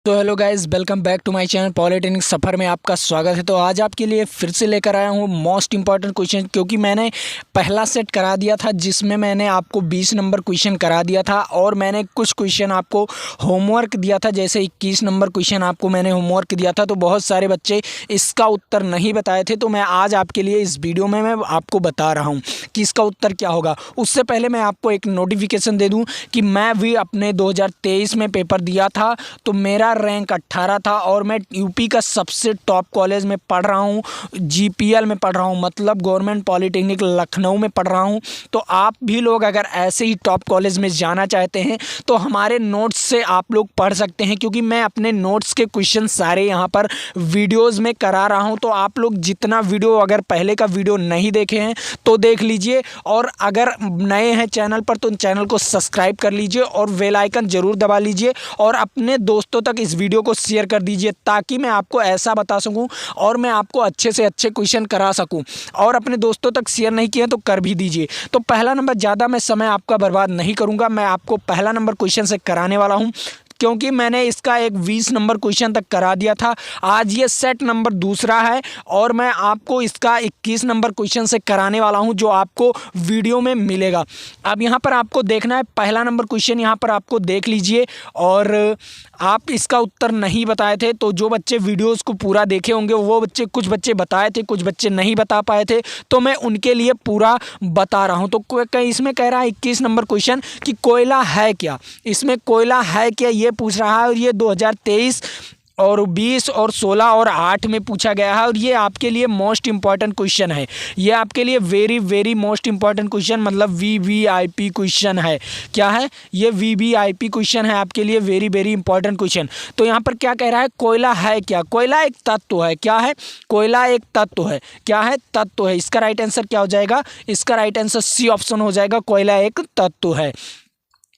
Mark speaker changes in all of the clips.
Speaker 1: तो hello guys, welcome back to my channel polytechnic सफ़र में आपका स्वागत है। तो आज आपके लिए फिर से लेकर आया हूँ मोस्ट इंपॉर्टेंट क्वेश्चन, क्योंकि मैंने पहला सेट करा दिया था जिसमें मैंने आपको 20 नंबर क्वेश्चन करा दिया था और मैंने कुछ क्वेश्चन आपको होमवर्क दिया था। जैसे 21 नंबर क्वेश्चन आपको मैंने होमवर्क दिया था, तो बहुत सारे बच्चे इसका उत्तर नहीं बताए थे। तो मैं आज आपके लिए इस वीडियो में मैं आपको बता रहा हूँ कि इसका उत्तर क्या होगा। उससे पहले मैं आपको एक नोटिफिकेशन दे दूँ कि मैं भी अपने 2023 में पेपर दिया था, तो मेरा रैंक 18 था और मैं यूपी का सबसे टॉप कॉलेज में पढ़ रहा हूँ, जीपीएल में पढ़ रहा हूँ, मतलब गवर्नमेंट पॉलिटेक्निक लखनऊ में पढ़ रहा हूँ। तो आप भी लोग अगर ऐसे ही टॉप कॉलेज में जाना चाहते हैं तो हमारे नोट्स से आप लोग पढ़ सकते हैं, क्योंकि मैं अपने नोट्स के क्वेश्चन सारे यहाँ पर वीडियोज़ में करा रहा हूँ। तो आप लोग जितना वीडियो, अगर पहले का वीडियो नहीं देखे हैं तो देख लीजिए, और अगर नए हैं चैनल पर तो चैनल को सब्सक्राइब कर लीजिए और बेल आइकन ज़रूर दबा लीजिए और अपने दोस्तों तक इस वीडियो को शेयर कर दीजिए, ताकि मैं आपको ऐसा बता सकूं और मैं आपको अच्छे से अच्छे क्वेश्चन करा सकूं। और अपने दोस्तों तक शेयर नहीं किए तो कर भी दीजिए। तो पहला नंबर, ज़्यादा मैं समय आपका बर्बाद नहीं करूंगा, मैं आपको पहला नंबर क्वेश्चन से कराने वाला हूं, क्योंकि मैंने इसका एक 20 नंबर क्वेश्चन तक करा दिया था। आज ये सेट नंबर दूसरा है और मैं आपको इसका 21 नंबर क्वेश्चन से कराने वाला हूं, जो आपको वीडियो में मिलेगा। अब यहाँ पर आपको देखना है पहला नंबर क्वेश्चन, यहाँ पर आपको देख लीजिए। और आप इसका उत्तर नहीं बताए थे, तो जो बच्चे वीडियोज़ को पूरा देखे होंगे वो बच्चे, कुछ बच्चे बताए थे, कुछ बच्चे नहीं बता पाए थे, तो मैं उनके लिए पूरा बता रहा हूँ। तो इसमें कह रहा है 21 नंबर क्वेश्चन कि कोयला है क्या, इसमें कोयला है क्या ये पूछ रहा है। और ये 2023 और 20 और 16 और 8 में पूछा गया है, और ये आपके लिए मोस्ट इंपॉर्टेंट क्वेश्चन है। ये आपके लिए very very most important question, मतलब वीवीआईपी क्वेश्चन है। क्या है ये? वीवीआईपी क्वेश्चन है आपके लिए, वेरी वेरी इंपॉर्टेंट क्वेश्चन। तो यहाँ पर क्या कह रहा है, कोयला है क्या? कोयला एक तत्व है। क्या है? कोयला एक तत्व है। क्या है? तत्व है। इसका राइट आंसर क्या हो जाएगा? इसका राइट आंसर सी ऑप्शन हो जाएगा, कोयला एक तत्व है।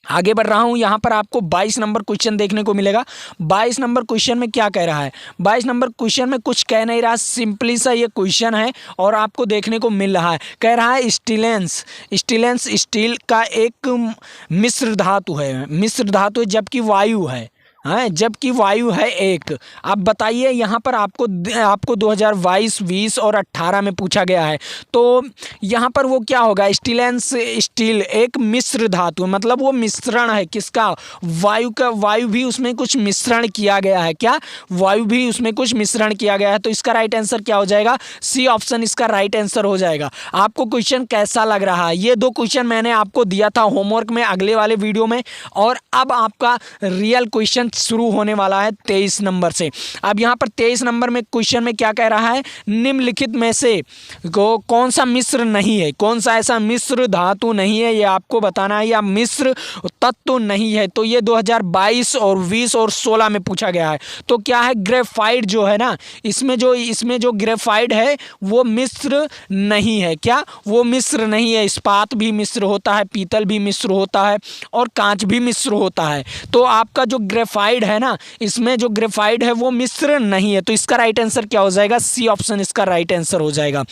Speaker 1: आगे बढ़ रहा हूं, यहां पर आपको 22 नंबर क्वेश्चन देखने को मिलेगा। 22 नंबर क्वेश्चन में क्या कह रहा है? 22 नंबर क्वेश्चन में कुछ कह नहीं रहा, सिंपली सा ये क्वेश्चन है और आपको देखने को मिल रहा है। कह रहा है स्टीलेंस। स्टीलेंस स्टील का एक मिश्र धातु है, मिश्र धातु है, जबकि वायु है, जबकि वायु है एक। आप बताइए, यहाँ पर आपको 2022, 20 और 18 में पूछा गया है, तो यहाँ पर वो क्या होगा? स्टीलेंस स्टील एक मिश्र धातु, मतलब वो मिश्रण है किसका? वायु का। वायु भी उसमें कुछ मिश्रण किया गया है। क्या? वायु भी उसमें कुछ मिश्रण किया गया है। तो इसका राइट आंसर क्या हो जाएगा? सी ऑप्शन इसका राइट आंसर हो जाएगा। आपको क्वेश्चन कैसा लग रहा है? ये दो क्वेश्चन मैंने आपको दिया था होमवर्क में अगले वाले वीडियो में, और अब आपका रियल क्वेश्चन शुरू होने वाला है 23 नंबर से। अब यहाँ पर 23 नंबर में क्वेश्चन में क्या कह रहा है? निम्नलिखित में से कौन सा मिश्र नहीं है, कौन सा ऐसा मिश्र धातु नहीं है, ये आपको बताना है, या मिश्र तत्व नहीं है। तो ये 2022 और 20 और 16 में पूछा गया है। तो क्या है? ग्रेफाइट जो है ना, इसमें जो ग्रेफाइट है वो मिश्र नहीं है। क्या? वो मिश्र नहीं है। इस्पात भी मिश्र होता है, पीतल भी मिश्र होता है, और कांच भी मिश्र होता है। तो आपका जो ग्रेफाइट है ना, इसमें जो ग्रेफाइट है वो मिश्र नहीं है। तो इसका राइट आंसर क्या हो जाएगा? सी ऑप्शन इसका राइट आंसर हो जाएगा।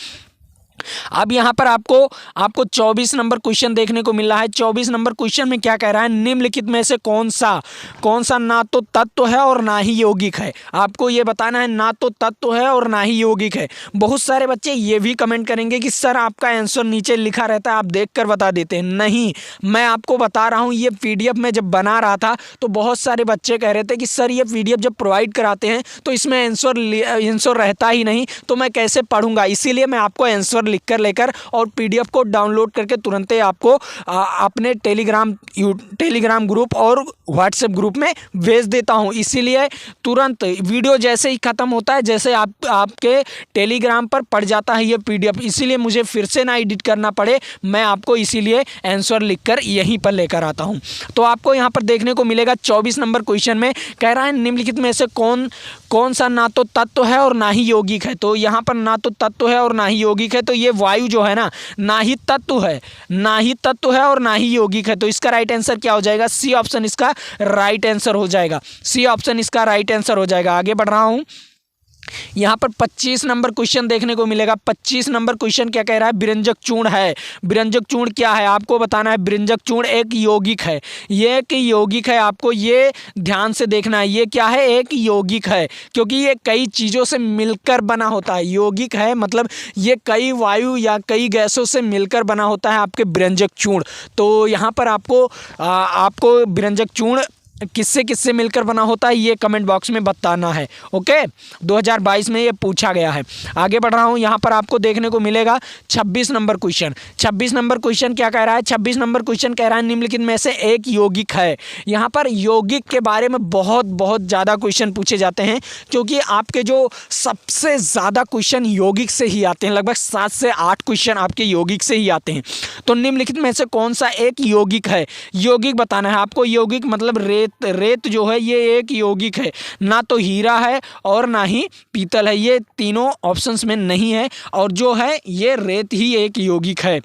Speaker 1: अब यहाँ पर आपको 24 नंबर क्वेश्चन देखने को मिल रहा है। 24 नंबर क्वेश्चन में क्या कह रहा है? निम्नलिखित में से कौन सा ना तो तत्व है और ना ही यौगिक है। आपको ये बताना है, ना तो तत्व है और ना ही यौगिक है। बहुत सारे बच्चे ये भी कमेंट करेंगे कि सर आपका आंसर नीचे लिखा रहता है, आप देखकर बता देते हैं। नहीं, मैं आपको बता रहा हूँ। ये पीडीएफ में जब बना रहा था तो बहुत सारे बच्चे कह रहे थे कि सर ये पीडीएफ जब प्रोवाइड कराते हैं तो इसमें आंसर रहता ही नहीं, तो मैं कैसे पढ़ूंगा। इसीलिए मैं आपको आंसर लिखकर लेकर और पीडीएफ को डाउनलोड करके तुरंत ही आपको अपने टेलीग्राम ग्रुप और व्हाट्सएप ग्रुप में भेज देता हूं। इसीलिए तुरंत वीडियो जैसे ही ख़त्म होता है, जैसे आपके टेलीग्राम पर पड़ जाता है ये पीडीएफ, इसीलिए मुझे फिर से ना एडिट करना पड़े, मैं आपको इसीलिए आंसर लिखकर यहीं पर लेकर आता हूं। तो आपको यहाँ पर देखने को मिलेगा 24 नंबर क्वेश्चन में कह रहा है निम्नलिखित में से कौन सा ना तो तत्व है और ना ही यौगिक है। तो यहाँ पर ना तो तत्व है और ना ही यौगिक है, तो ये वायु जो है ना ही तत्व है, ना ही तत्व है और ना ही यौगिक है। तो इसका राइट आंसर क्या हो जाएगा? सी ऑप्शन इसका राइट आंसर हो जाएगा। सी ऑप्शन इसका राइट आंसर हो जाएगा। आगे बढ़ रहा हूं, यहाँ पर 25 नंबर क्वेश्चन देखने को मिलेगा। 25 नंबर क्वेश्चन क्या कह रहा है, विरंजक चूर्ण है। विरंजक चूर्ण क्या है आपको बताना है। विरंजक चूर्ण एक यौगिक है, ये एक यौगिक है, आपको ये ध्यान से देखना है। ये क्या है, एक यौगिक है, क्योंकि ये कई चीज़ों से मिलकर बना होता है। यौगिक है मतलब ये कई वायु या कई गैसों से मिलकर बना होता है आपके विरंजक चूर्ण। तो यहाँ पर आपको विरंजक चूर्ण किससे किससे मिलकर बना होता है ये कमेंट बॉक्स में बताना है। ओके, 2022 में ये पूछा गया है। आगे बढ़ रहा हूँ, यहाँ पर आपको देखने को मिलेगा 26 नंबर क्वेश्चन। 26 नंबर क्वेश्चन क्या कह रहा है, 26 नंबर क्वेश्चन कह रहा है निम्नलिखित में से एक यौगिक है। यहाँ पर यौगिक के बारे में बहुत ज़्यादा क्वेश्चन पूछे जाते हैं, क्योंकि आपके जो सबसे ज़्यादा क्वेश्चन यौगिक से ही आते हैं, लगभग 7 से 8 क्वेश्चन आपके यौगिक से ही आते हैं। तो निम्नलिखित में से कौन सा एक यौगिक है, यौगिक बताना है आपको। यौगिक मतलब रेत जो है ये एक यौगिक है, ना तो हीरा है और ना ही पीतल है, ये तीनों ऑप्शंस में नहीं है, और जो है ये रेत ही एक यौगिक है।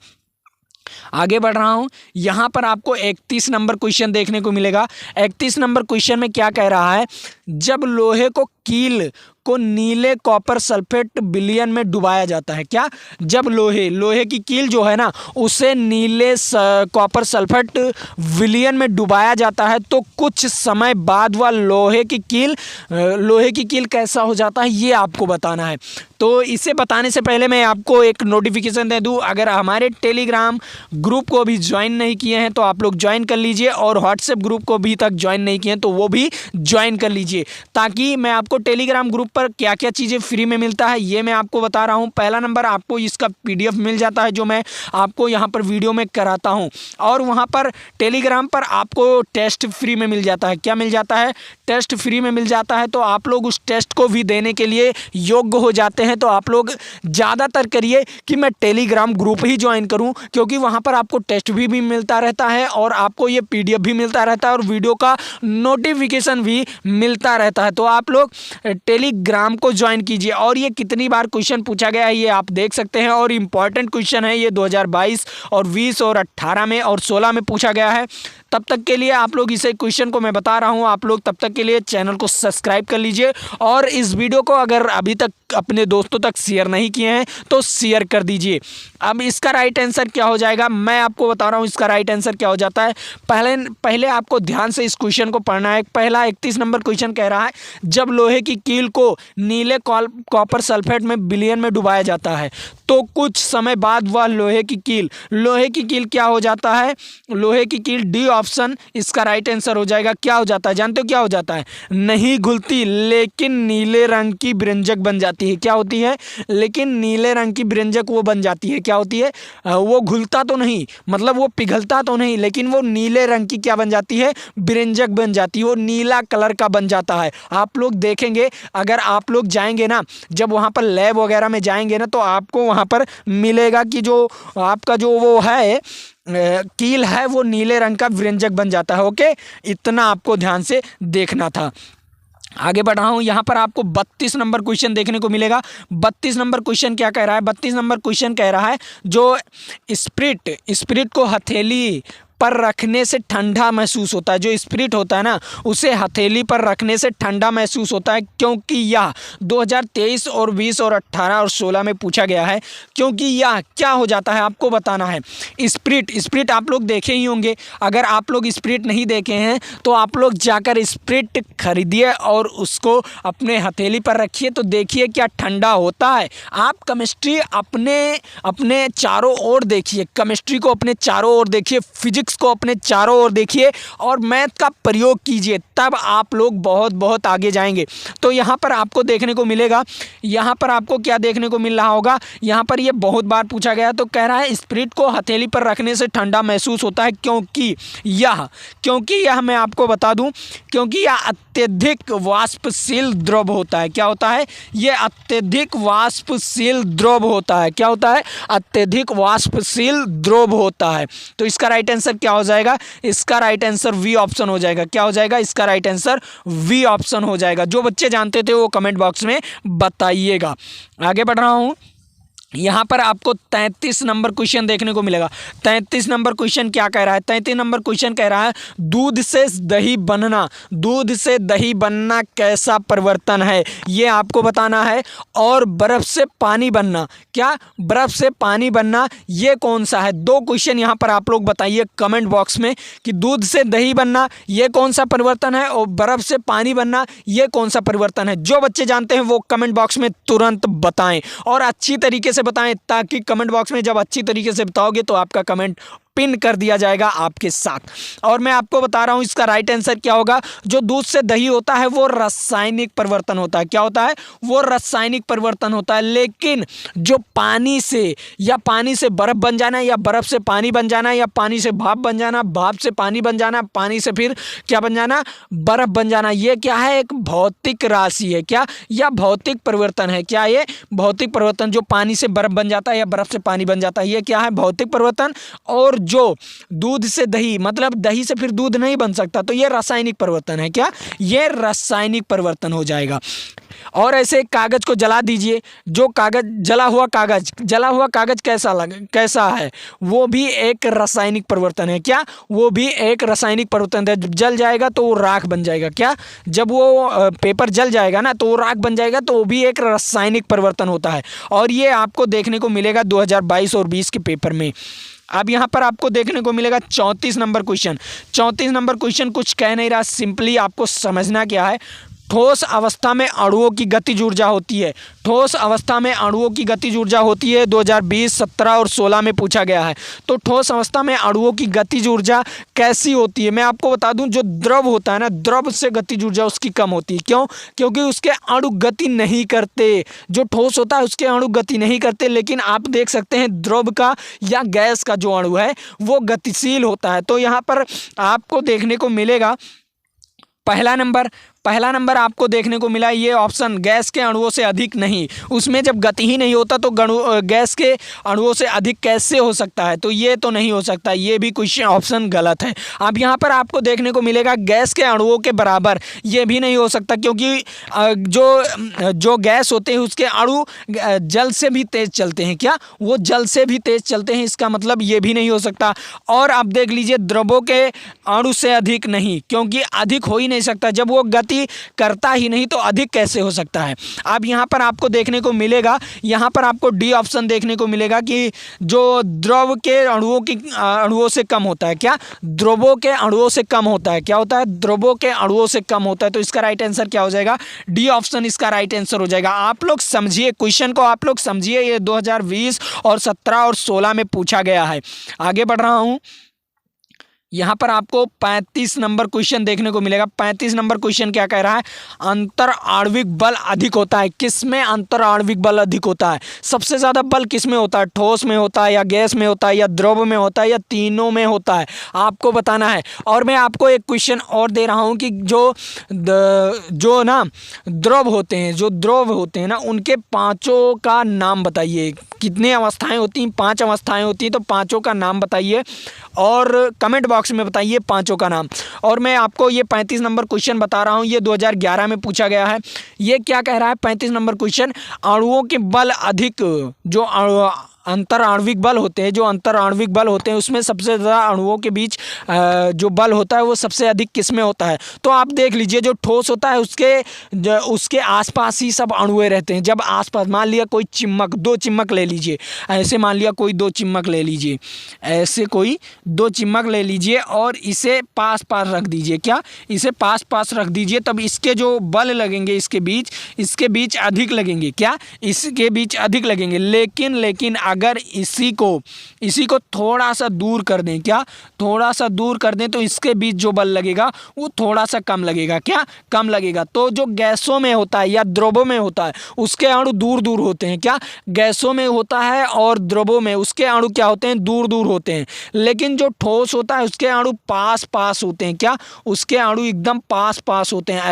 Speaker 1: आगे बढ़ रहा हूं, यहां पर आपको 31 नंबर क्वेश्चन देखने को मिलेगा। 31 नंबर क्वेश्चन में क्या कह रहा है, जब लोहे को कील को नीले कॉपर सल्फेट विलयन में डुबाया जाता है। क्या, जब लोहे की कील जो है ना उसे नीले कॉपर सल्फेट विलयन में डुबाया जाता है, तो कुछ समय बाद वह लोहे की कील कैसा हो जाता है ये आपको बताना है। तो इसे बताने से पहले मैं आपको एक नोटिफिकेशन दे दूं, अगर हमारे टेलीग्राम ग्रुप को भी ज्वाइन नहीं किए हैं तो आप लोग ज्वाइन कर लीजिए, और व्हाट्सएप ग्रुप को भी तक ज्वाइन नहीं किए हैं तो वो भी ज्वाइन कर लीजिए, ताकि मैं आपको टेलीग्राम ग्रुप पर क्या क्या चीज़ें फ्री में मिलता है ये मैं आपको बता रहा हूँ। पहला नंबर, आपको इसका PDF मिल जाता है जो मैं आपको यहाँ पर वीडियो में कराता हूँ, और वहाँ पर टेलीग्राम पर आपको टेस्ट फ्री में मिल जाता है। क्या मिल जाता है, टेस्ट फ्री में मिल जाता है। तो आप लोग उस टेस्ट को भी देने के लिए योग्य हो जाते हैं। तो आप लोग ज़्यादातर करिए कि मैं टेलीग्राम ग्रुप ही ज्वाइन करूं, क्योंकि वहां पर आपको टेस्ट भी मिलता रहता है, और आपको ये PDF भी मिलता रहता है, और वीडियो का नोटिफिकेशन भी मिलता रहता है। तो आप लोग टेलीग्राम को ज्वाइन कीजिए। और ये कितनी बार क्वेश्चन पूछा गया है ये आप देख सकते हैं, और इम्पॉर्टेंट क्वेश्चन है ये 2022 और 20 और 18 में और 16 में पूछा गया है। तब तक के लिए आप लोग इसे क्वेश्चन को मैं बता रहा हूं, आप लोग तब तक के लिए चैनल को सब्सक्राइब कर लीजिए, और इस वीडियो को अगर अभी तक अपने दोस्तों तक शेयर नहीं किए हैं तो शेयर कर दीजिए। अब इसका राइट आंसर क्या हो जाएगा मैं आपको बता रहा हूं, इसका राइट आंसर क्या हो जाता है। पहले आपको ध्यान से इस क्वेश्चन को पढ़ना है। पहला 31 नंबर क्वेश्चन कह रहा है, जब लोहे की कील को नीले कॉपर सल्फेट में विलयन में डुबाया जाता है, तो कुछ समय बाद वह लोहे की कील क्या हो जाता है, लोहे की कील डी ऑप्शन इसका राइट आंसर हो जाएगा। क्या हो जाता है जानते हो क्या हो जाता है, नहीं घुलती लेकिन नीले रंग की विरंजक बन जाती है। क्या होती है, लेकिन नीले रंग की विरंजक वो बन जाती है। क्या होती है, वो घुलता तो नहीं, मतलब वो पिघलता तो नहीं, लेकिन वो नीले रंग की क्या बन जाती है, विरंजक बन जाती है, वो नीला कलर का बन जाता है। आप लोग देखेंगे, अगर आप लोग जाएंगे ना, जब वहाँ पर लैब वगैरह में जाएंगे ना, तो आपको वहाँ पर मिलेगा कि जो आपका जो वो है कील है वो नीले रंग का विरंजक बन जाता है। ओके, इतना आपको ध्यान से देखना था। आगे बढ़ रहा हूँ, यहाँ पर आपको 32 नंबर क्वेश्चन देखने को मिलेगा। 32 नंबर क्वेश्चन क्या कह रहा है, 32 नंबर क्वेश्चन कह रहा है, जो स्पिरिट को हथेली पर रखने से ठंडा महसूस होता है। जो स्पिरिट होता है ना उसे हथेली पर रखने से ठंडा महसूस होता है, क्योंकि यह 2023 और 20 और 18 और 16 में पूछा गया है। क्योंकि यह क्या हो जाता है आपको बताना है। स्पिरिट आप लोग देखे ही होंगे, अगर आप लोग स्पिरिट नहीं देखे हैं तो आप लोग जाकर स्पिरिट खरीदिए और उसको अपने हथेली पर रखिए, तो देखिए क्या ठंडा होता है। आप केमिस्ट्री अपने चारों ओर देखिए, केमिस्ट्री को अपने चारों ओर देखिए, फिजिक्स को अपने चारों ओर देखिए, और मैथ का प्रयोग कीजिए, तब आप लोग बहुत आगे जाएंगे। तो यहाँ पर आपको देखने को मिलेगा, यहाँ पर आपको क्या देखने को मिल रहा होगा, यहाँ पर ये बहुत बार पूछा गया। तो कह रहा है स्पिरिट को हथेली पर रखने से ठंडा महसूस होता है, क्योंकि यह मैं आपको बता दूं, क्योंकि यह अत्यधिक वाष्पशील द्रव होता है। क्या होता है, यह अत्यधिक वाष्पशील द्रव होता है। क्या होता है, अत्यधिक वाष्पशील द्रव होता है। तो इसका राइट आंसर क्या हो जाएगा, इसका राइट आंसर वी ऑप्शन हो जाएगा। क्या हो जाएगा, इसका राइट आंसर वी ऑप्शन हो जाएगा। जो बच्चे जानते थे वो कमेंट बॉक्स में बताइएगा। आगे बढ़ रहा हूं, यहाँ पर आपको 33 नंबर क्वेश्चन देखने को मिलेगा। 33 नंबर क्वेश्चन क्या कह रहा है? 33 नंबर क्वेश्चन कह रहा है दूध से दही बनना, दूध से दही बनना कैसा परिवर्तन है, ये आपको बताना है। और बर्फ से पानी बनना, क्या बर्फ से पानी बनना ये कौन सा है? दो क्वेश्चन यहाँ पर आप लोग बताइए कमेंट बॉक्स में कि दूध से दही बनना ये कौन सा परिवर्तन है और बर्फ से पानी बनना ये कौन सा परिवर्तन है। जो बच्चे जानते हैं वो कमेंट बॉक्स में तुरंत बताएं और अच्छी तरीके से बताएं, ताकि कमेंट बॉक्स में जब अच्छी तरीके से बताओगे तो आपका कमेंट पिन कर दिया जाएगा आपके साथ। और मैं आपको बता रहा हूं इसका राइट आंसर क्या होगा। जो दूध से दही होता है वो रासायनिक परिवर्तन होता है। क्या होता है? वो रासायनिक परिवर्तन होता है। लेकिन जो पानी से या पानी से बर्फ बन जाना या बर्फ से पानी बन जाना या पानी से भाप बन जाना, भाप से पानी बन जाना, पानी से फिर क्या बन जाना? बर्फ बन जाना, ये क्या है? एक भौतिक राशि है। क्या? या भौतिक परिवर्तन है। क्या ये भौतिक परिवर्तन? जो पानी से बर्फ बन जाता है या बर्फ से पानी बन जाता है, ये क्या है? भौतिक परिवर्तन। और जो दूध से दही, मतलब दही से फिर दूध नहीं बन सकता, तो ये रासायनिक परिवर्तन है। क्या? ये रासायनिक परिवर्तन हो जाएगा। और ऐसे कागज को जला दीजिए, जो कागज जला हुआ कागज कैसा है? वो भी एक रासायनिक परिवर्तन है। क्या? वो भी एक रासायनिक परिवर्तन है। जब जल जाएगा तो वो राख बन जाएगा। क्या? जब वो पेपर जल जाएगा ना तो वो राख बन जाएगा, तो वो भी एक रासायनिक परिवर्तन होता है। और ये आपको देखने को मिलेगा 2022 और 20 के पेपर में। अब यहाँ पर आपको देखने को मिलेगा 34 नंबर क्वेश्चन। 34 नंबर क्वेश्चन कुछ कह नहीं रहा, सिंपली आपको समझना क्या है। ठोस अवस्था में अणुओं की गतिज ऊर्जा होती है। ठोस अवस्था में अणुओं की गतिज ऊर्जा होती है 2020, 17 और 16 में पूछा गया है। तो ठोस अवस्था में अणुओं की गतिज ऊर्जा कैसी होती है? मैं आपको बता दूं, जो द्रव होता है ना, द्रव से गतिज ऊर्जा उसकी कम होती है। क्यों? क्योंकि उसके अणु गति नहीं करते। जो ठोस होता है उसके अणु गति नहीं करते, लेकिन आप देख सकते हैं द्रव का या गैस का जो अणु है वो गतिशील होता है। तो यहाँ पर आपको देखने को मिलेगा पहला नंबर आपको देखने को मिला ये ऑप्शन, गैस के अणुओं से अधिक नहीं। उसमें जब गति ही नहीं होता तो गैस के अणुओं से अधिक कैसे हो सकता है? तो ये तो नहीं हो सकता, ये भी क्वेश्चन ऑप्शन गलत है। अब यहाँ पर आपको देखने को मिलेगा गैस के अणुओं के बराबर, ये भी नहीं हो सकता, क्योंकि जो गैस होते हैं उसके अणु जल से भी तेज चलते हैं। क्या? वो जल से भी तेज चलते हैं, इसका मतलब ये भी नहीं हो सकता। और आप देख लीजिए द्रवों के अणु से अधिक नहीं, क्योंकि अधिक हो ही नहीं सकता। जब वो गति करता ही नहीं तो अधिक कैसे हो सकता है? अब यहाँ पर आपको देखने को मिलेगा, यहाँ पर आपको डी ऑप्शन देखने को मिलेगा कि जो द्रव के अणुओं से कम होता है। क्या? द्रवों के अणुओं से कम होता है। क्या होता है? द्रवों के अणुओं से कम होता है। तो इसका राइट आंसर क्या हो जाएगा? डी ऑप्शन इसका राइट आंसर हो जाएगा। आप लोग समझिए क्वेश्चन को, आप लोग समझिए, ये 2020 और 17 और 16 में पूछा गया है। आगे बढ़ रहा हूँ। यहाँ पर आपको 35 नंबर क्वेश्चन देखने को मिलेगा। 35 नंबर क्वेश्चन क्या कह रहा है? अंतर आणविक बल अधिक होता है। किस में अंतर आणविक बल अधिक होता है? सबसे ज़्यादा बल किस में होता है? ठोस में होता है या गैस में होता है या द्रव में होता है या तीनों में होता है? आपको बताना है। और मैं आपको एक क्वेश्चन और दे रहा हूँ कि जो ना द्रव होते हैं ना, उनके पाँचों का नाम बताइए। कितनी अवस्थाएं होती हैं? 5 अवस्थाएं होती हैं, तो पाँचों का नाम बताइए और कमेंट बॉक्स में बताइए पांचों का नाम। और मैं आपको ये 35 नंबर क्वेश्चन बता रहा हूँ, ये 2011 में पूछा गया है। ये क्या कह रहा है 35 नंबर क्वेश्चन? अणुओं के बल अधिक, जो अंतर आणविक बल होते हैं, उसमें सबसे ज़्यादा अणुओं के बीच जो बल होता है वो सबसे अधिक किस में होता है? तो आप देख लीजिए, जो ठोस होता है उसके आसपास ही सब अणुएं रहते हैं। जब आसपास मान लिया कोई चिम्मक, 2 चिम्मक ले लीजिए, ऐसे मान लिया कोई 2 चिम्मक ले लीजिए, ऐसे कोई 2 चिम्मक ले लीजिए और इसे पास पास रख दीजिए। क्या? इसे पास पास रख दीजिए, तब इसके जो बल लगेंगे इसके बीच अधिक लगेंगे। क्या? इसके बीच अधिक लगेंगे। लेकिन अगर इसी को थोड़ा सा दूर कर दें, क्या? थोड़ा सा दूर कर दें तो इसके बीच जो बल लगेगा वो थोड़ा सा कम लगेगा। क्या? कम लगेगा। तो जो गैसों में होता है या द्रवों में होता है उसके अणु दूर दूर होते हैं। क्या? गैसों में होता है और द्रवों में उसके अणु क्या होते हैं? दूर दूर होते हैं। लेकिन जो ठोस होता है उसके अणु पास पास होते हैं। क्या? उसके अणु एकदम पास पास होते हैं।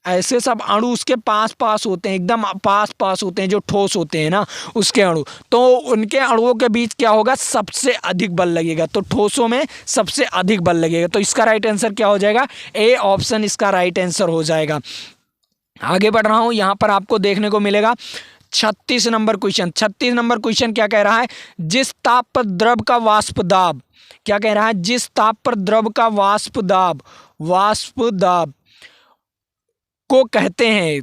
Speaker 1: ऐसे सब अणु उसके पास पास होते हैं, एकदम पास पास होते हैं, जो ठोस होते हैं ना उसके अणु। तो उनके अणुओं के बीच क्या होगा? सबसे अधिक बल लगेगा। तो ठोसों में सबसे अधिक बल लगेगा। तो इसका राइट आंसर क्या हो जाएगा? ए ऑप्शन इसका राइट आंसर हो जाएगा। आगे बढ़ रहा हूँ। यहाँ पर आपको देखने को मिलेगा 36 नंबर क्वेश्चन, 36 नंबर क्वेश्चन क्या कह रहा है, जिस ताप पर द्रव का वाष्प दाब, क्या कह रहा है, जिस ताप पर द्रव का वाष्प दाब को कहते हैं,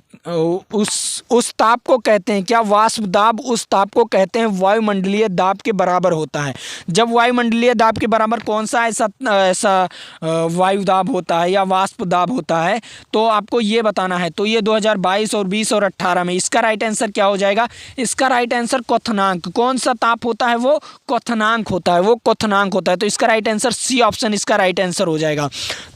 Speaker 1: उस ताप को कहते हैं क्या, वाष्प दाब उस ताप को कहते हैं वायुमंडलीय दाब के बराबर होता है। जब वायुमंडलीय दाब के बराबर कौन सा ऐसा वायु दाब होता है या वाष्प दाब होता है, तो आपको ये बताना है। तो ये 2022 और 20 और 18 में इसका राइट आंसर क्या हो जाएगा, इसका राइट आंसर क्वथनांक। कौन सा ताप होता है, वो क्वथनांक होता है, वो क्वथनांक होता है। तो इसका राइट आंसर सी ऑप्शन इसका राइट आंसर हो जाएगा।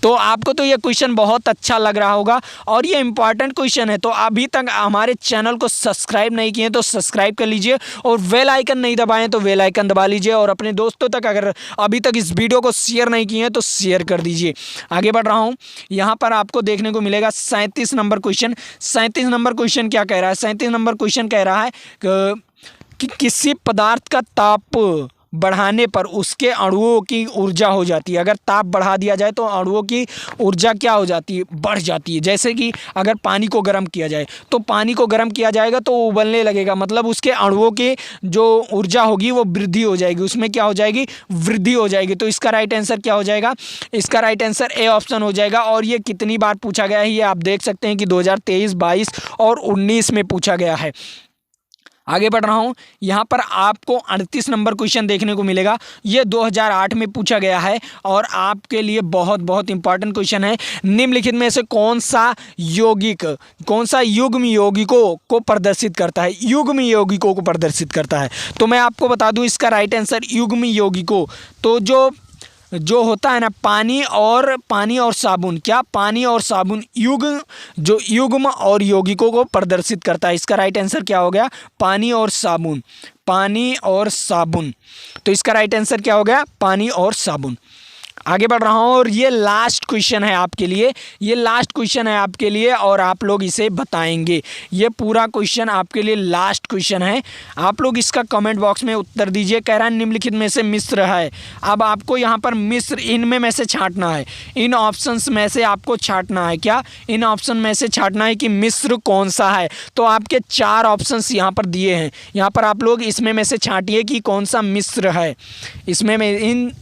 Speaker 1: तो आपको तो ये क्वेश्चन बहुत अच्छा लग रहा होगा और ये इंपॉर्टेंट क्वेश्चन है। तो अभी तक हमारे चैनल को सब्सक्राइब नहीं किए तो सब्सक्राइब कर लीजिए और बेल आइकन नहीं दबाएं तो बेल आइकन दबा लीजिए और अपने दोस्तों तक अगर अभी तक इस वीडियो को शेयर नहीं किए तो शेयर कर दीजिए। आगे बढ़ रहा हूं, यहां पर आपको देखने को मिलेगा 37 नंबर क्वेश्चन। 37 नंबर क्वेश्चन क्या कह रहा है, 37 नंबर क्वेश्चन कह रहा है कि किसी पदार्थ का ताप बढ़ाने पर उसके अणुओं की ऊर्जा हो जाती है। अगर ताप बढ़ा दिया जाए तो अणुओं की ऊर्जा क्या हो जाती है, बढ़ जाती है। जैसे कि अगर पानी को गर्म किया जाए तो पानी को गर्म किया जाएगा तो उबलने लगेगा, मतलब उसके अणुओं की जो ऊर्जा होगी वो वृद्धि हो जाएगी, उसमें क्या हो जाएगी, वृद्धि हो जाएगी। तो इसका राइट आंसर क्या हो जाएगा, इसका राइट आंसर ए ऑप्शन हो जाएगा। और ये कितनी बार पूछा गया है ये आप देख सकते हैं कि 2023, 22 और 19 में पूछा गया है। आगे बढ़ रहा हूं, यहां पर आपको 38 नंबर क्वेश्चन देखने को मिलेगा। ये 2008 में पूछा गया है और आपके लिए बहुत बहुत इंपॉर्टेंट क्वेश्चन है। निम्नलिखित में से कौन सा युग्म यौगिकों को प्रदर्शित करता है, युग्म यौगिकों को प्रदर्शित करता है। तो मैं आपको बता दूं इसका राइट आंसर युग्म यौगिकों, तो जो होता है ना पानी और साबुन, क्या पानी और साबुन युग्म और यौगिकों को प्रदर्शित करता है। इसका राइट आंसर क्या हो गया, पानी और साबुन, पानी और साबुन। तो इसका राइट आंसर क्या हो गया, पानी और साबुन। आगे बढ़ रहा हूँ और ये लास्ट क्वेश्चन है आपके लिए, ये लास्ट क्वेश्चन है आपके लिए और आप लोग इसे बताएंगे। ये पूरा क्वेश्चन आपके लिए लास्ट क्वेश्चन है, आप लोग इसका कमेंट बॉक्स में उत्तर दीजिए। कह रहा है निम्नलिखित में से मिश्र है। अब आपको यहाँ पर मिश्र इनमें में से छांटना है, इन ऑप्शंस में से आपको छांटना है, क्या इन ऑप्शन में से छांटना है कि मिश्र कौन सा है। तो आपके 4 ऑप्शंस यहाँ पर दिए हैं, यहाँ पर आप लोग इसमें में से छांटिए कि कौन सा मिश्र है। इसमें में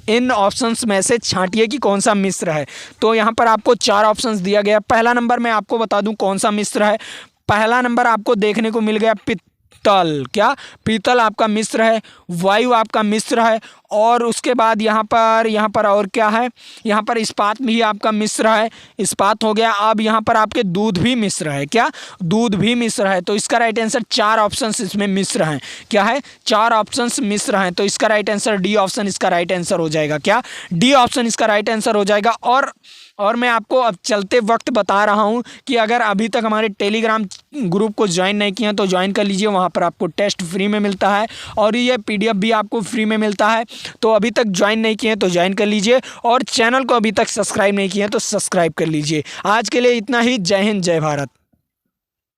Speaker 1: इन ऑप्शंस में से छांटिए कि कौन सा मिश्र है। तो यहाँ पर आपको 4 ऑप्शंस दिया गया। पहला नंबर मैं आपको बता दूं कौन सा मिश्र है। पहला नंबर आपको देखने को मिल गया पीतल, क्या पीतल आपका मिश्र है, वायु आपका मिश्र है और उसके बाद यहाँ पर और क्या है, यहाँ पर इस्पात भी आपका मिश्र है, इस्पात हो गया। अब यहाँ पर आपके दूध भी मिश्र है, क्या दूध भी मिश्र है। तो इसका राइट आंसर 4 ऑप्शंस इसमें मिश्र हैं, क्या है 4 ऑप्शंस मिश्र हैं। तो इसका राइट आंसर डी ऑप्शन इसका राइट आंसर हो जाएगा, क्या डी ऑप्शन इसका राइट आंसर हो जाएगा। और मैं आपको अब चलते वक्त बता रहा हूं कि अगर अभी तक हमारे टेलीग्राम ग्रुप को ज्वाइन नहीं किया तो ज्वाइन कर लीजिए, वहां पर आपको टेस्ट फ्री में मिलता है और ये पीडीएफ भी आपको फ्री में मिलता है। तो अभी तक ज्वाइन नहीं किए तो ज्वाइन कर लीजिए और चैनल को अभी तक सब्सक्राइब नहीं किए तो सब्सक्राइब कर लीजिए। आज के लिए इतना ही, जय हिंद जय भारत।